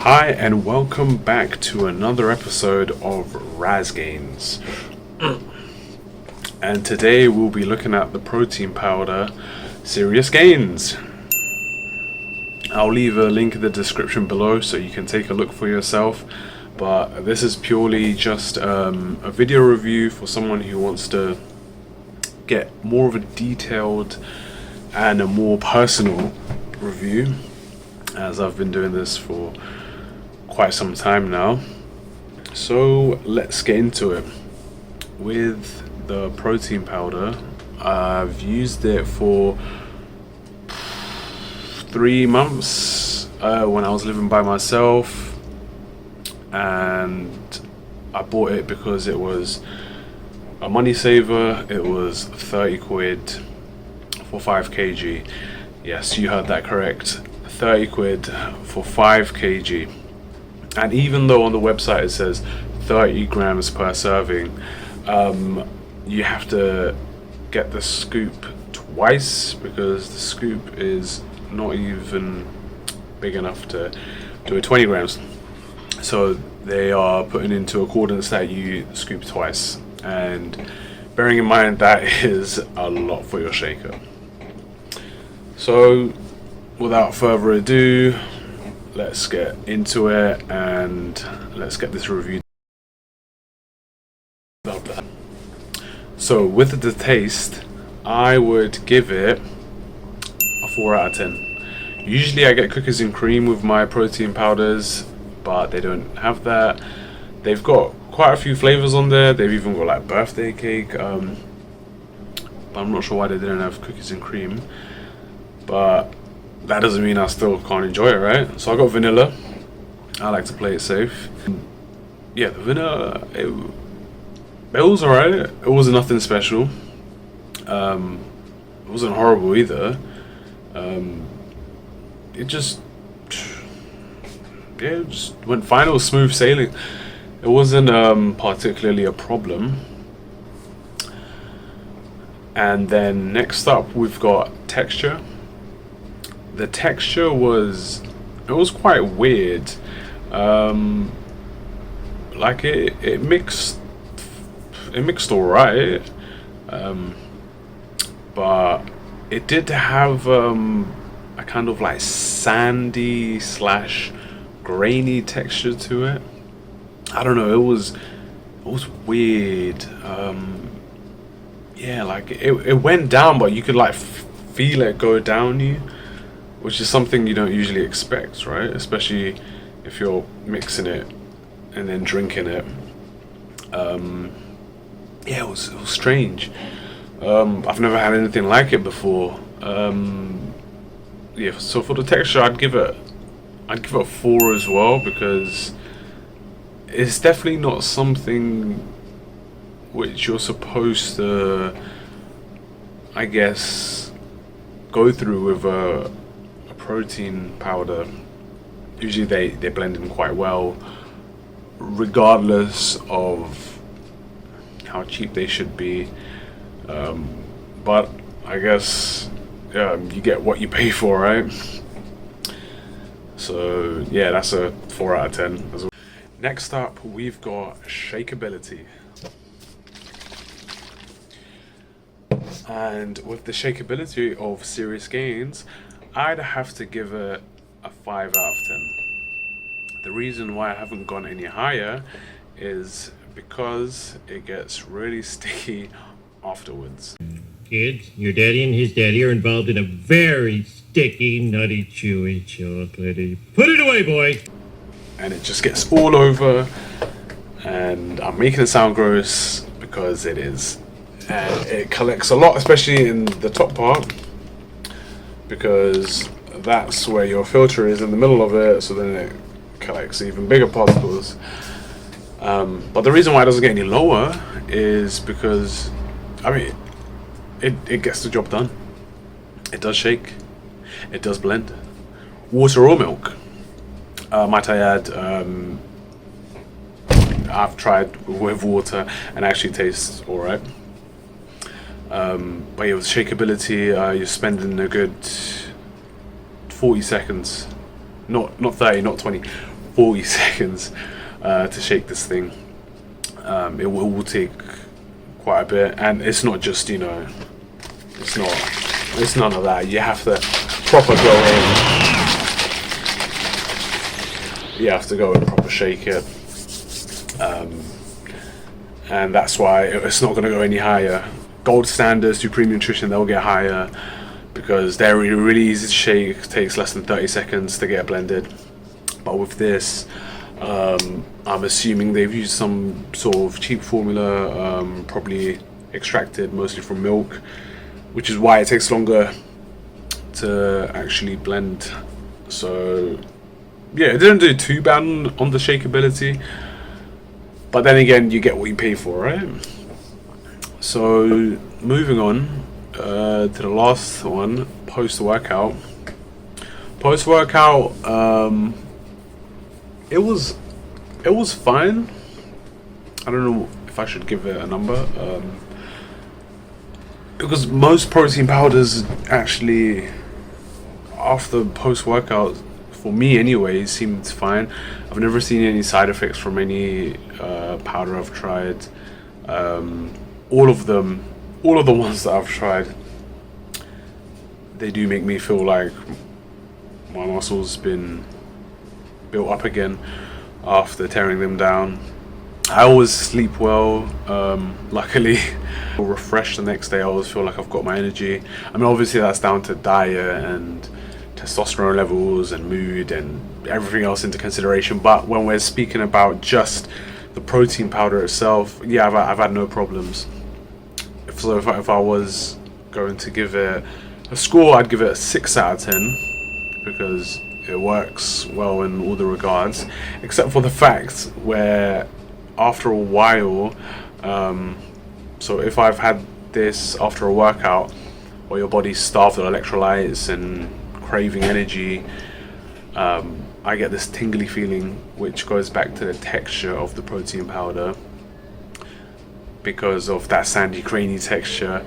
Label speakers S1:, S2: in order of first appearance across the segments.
S1: Hi and welcome back to another episode of Gainz. And today we'll be looking at the protein powder Serious Gainz. I'll leave a link in the description below so you can take a look for yourself, but this is purely just a video review for someone who wants to get more of a detailed and a more personal review, as I've been doing this for quite some time now. So let's get into it. With the protein powder, I've used it for 3 months when I was living by myself, and I bought it because it was a money saver. It was 30 quid for 5 kg. Yes, you heard that correct. 30 quid for 5 kg. And even though on the website it says 30 grams per serving, you have to get the scoop twice because the scoop is not even big enough to do a 20 grams. So they are putting into accordance that you scoop twice, and bearing in mind that is a lot for your shaker. So without further ado, let's get into it and let's get this review. So with the taste, I would give it a 4 out of 10. Usually I get cookies and cream with my protein powders, but they don't have that. They've got quite a few flavors on there. They've even got like birthday cake, but I'm not sure why they didn't have cookies and cream, but that doesn't mean I still can't enjoy it, right? So I got vanilla. I like to play it safe. Yeah, the vanilla, it was alright. It wasn't nothing special. It wasn't horrible either. It just went fine. It was smooth sailing. It wasn't particularly a problem. And then next up we've got texture. The texture was quite weird. Like it mixed alright, but it did have a kind of like sandy slash grainy texture to it. I don't know, it was weird. Yeah, like it went down, but you could like feel it go down you, which is something you don't usually expect, right? Especially if you're mixing it and then drinking it. Yeah, it was strange. I've never had anything like it before. Yeah, so for the texture, I'd give it a 4 as well, because it's definitely not something which you're supposed to, I guess, go through with a protein powder. Usually they blend in quite well, regardless of how cheap they should be. But I guess you get what you pay for, right? So yeah, that's a 4 out of 10 as well. Next up, we've got Shakeability. And with the Shakeability of Serious Gainz, I'd have to give it a 5 out of 10. The reason why I haven't gone any higher is because it gets really sticky afterwards.
S2: Kids, your daddy and his daddy are involved in a very sticky, nutty, chewy, chocolatey. Put it away, boy!
S1: And it just gets all over, and I'm making it sound gross because it is. And it collects a lot, especially in the top part, because that's where your filter is, in the middle of it, so then it collects even bigger particles. But the reason why it doesn't get any lower is because, I mean, it gets the job done. It does shake, it does blend. Water or milk, might I add. I've tried with water and actually tastes alright. But yeah, with Shakeability, you're spending a good 40 seconds, not 30, not 20, 40 seconds to shake this thing. It will take quite a bit, and it's not just, you know, it's none of that. You have to proper go in. You have to go and proper shake it. And that's why it's not going to go any higher. Gold standards to premium nutrition, they'll get higher because they're really, really easy to shake. It takes less than 30 seconds to get blended. But with this, I'm assuming they've used some sort of cheap formula, probably extracted mostly from milk, which is why it takes longer to actually blend. So yeah, it didn't do too bad on the shakeability, but then again, you get what you pay for, right? So moving on to the last one, post-workout. Post-workout, it was fine. I don't know if I should give it a number, because most protein powders actually, after post-workout, for me anyway, seemed fine. I've never seen any side effects from any powder I've tried. All of the ones that I've tried, they do make me feel like my muscles been built up again after tearing them down. I always sleep well, luckily. Refreshed the next day. I always feel like I've got my energy. I mean, obviously that's down to diet and testosterone levels and mood and everything else into consideration, but when we're speaking about just the protein powder itself, yeah, I've had no problems. If I was going to give it a score, I'd give it a 6 out of 10 because it works well in all the regards, except for the fact where after a while, so if I've had this after a workout where your body's starved of electrolytes and craving energy, I get this tingly feeling, which goes back to the texture of the protein powder. Because of that sandy, grainy texture,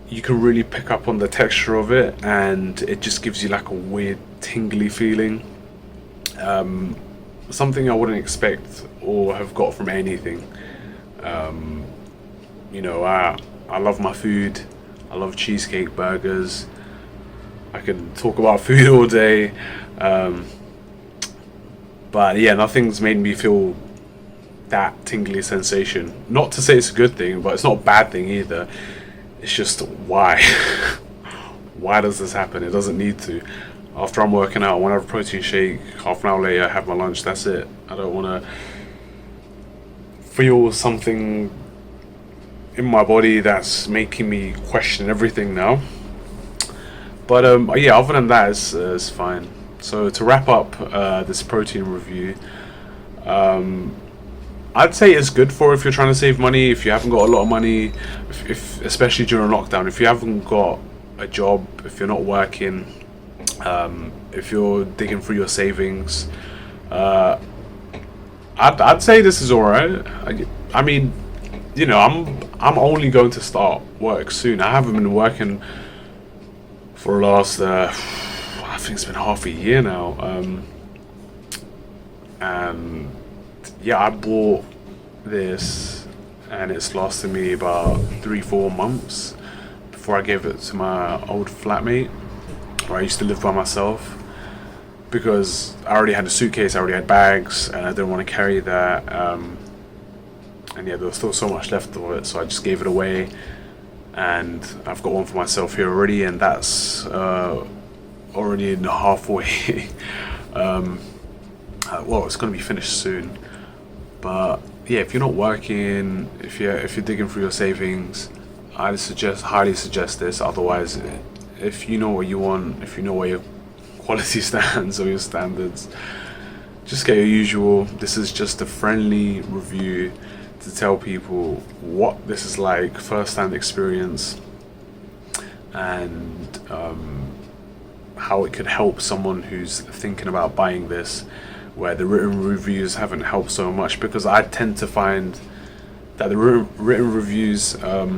S1: you can really pick up on the texture of it, and it just gives you like a weird tingly feeling. Something I wouldn't expect or have got from anything. You know, I love my food. I love cheesecake, burgers. I can talk about food all day. But yeah, nothing's made me feel that tingly sensation. Not to say it's a good thing, but it's not a bad thing either. It's just, why? Why does this happen? It doesn't need to. After I'm working out, I want to have a protein shake. Half an hour later, I have my lunch. That's it. I don't want to feel something in my body that's making me question everything now. But yeah, other than that, it's fine. So to wrap up this protein review, I'd say it's good for if you're trying to save money, if you haven't got a lot of money, if especially during lockdown, if you haven't got a job, if you're not working, if you're digging through your savings, I'd say this is alright. I mean, you know, I'm only going to start work soon. I haven't been working for the last I think it's been half a year now, and yeah, I bought this and it's lasted me about 3-4 months before I gave it to my old flatmate where I used to live by myself, because I already had a suitcase, I already had bags, and I didn't want to carry that, and yeah, there was still so much left of it, so I just gave it away. And I've got one for myself here already, and that's already in halfway. Well, it's going to be finished soon. But yeah, if you're not working, if you're digging through your savings, I'd highly suggest this. Otherwise, if you know what you want, if you know where your quality stands or your standards, just get your usual. This is just a friendly review to tell people what this is like, first-hand experience, and how it could help someone who's thinking about buying this, where the written reviews haven't helped so much, because I tend to find that the written reviews are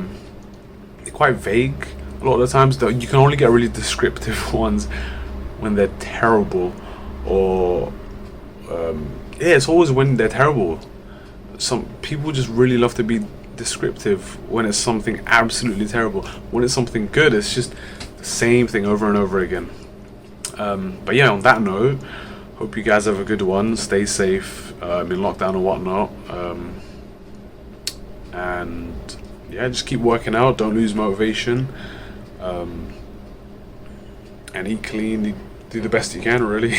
S1: quite vague a lot of the times. You can only get really descriptive ones when they're terrible, or Yeah, it's always when they're terrible. Some people just really love to be descriptive when it's something absolutely terrible. When it's something good, it's just the same thing over and over again. But yeah, on that note, hope you guys have a good one. Stay safe in lockdown and whatnot. And yeah, just keep working out. Don't lose motivation. And eat clean. Do the best you can, really.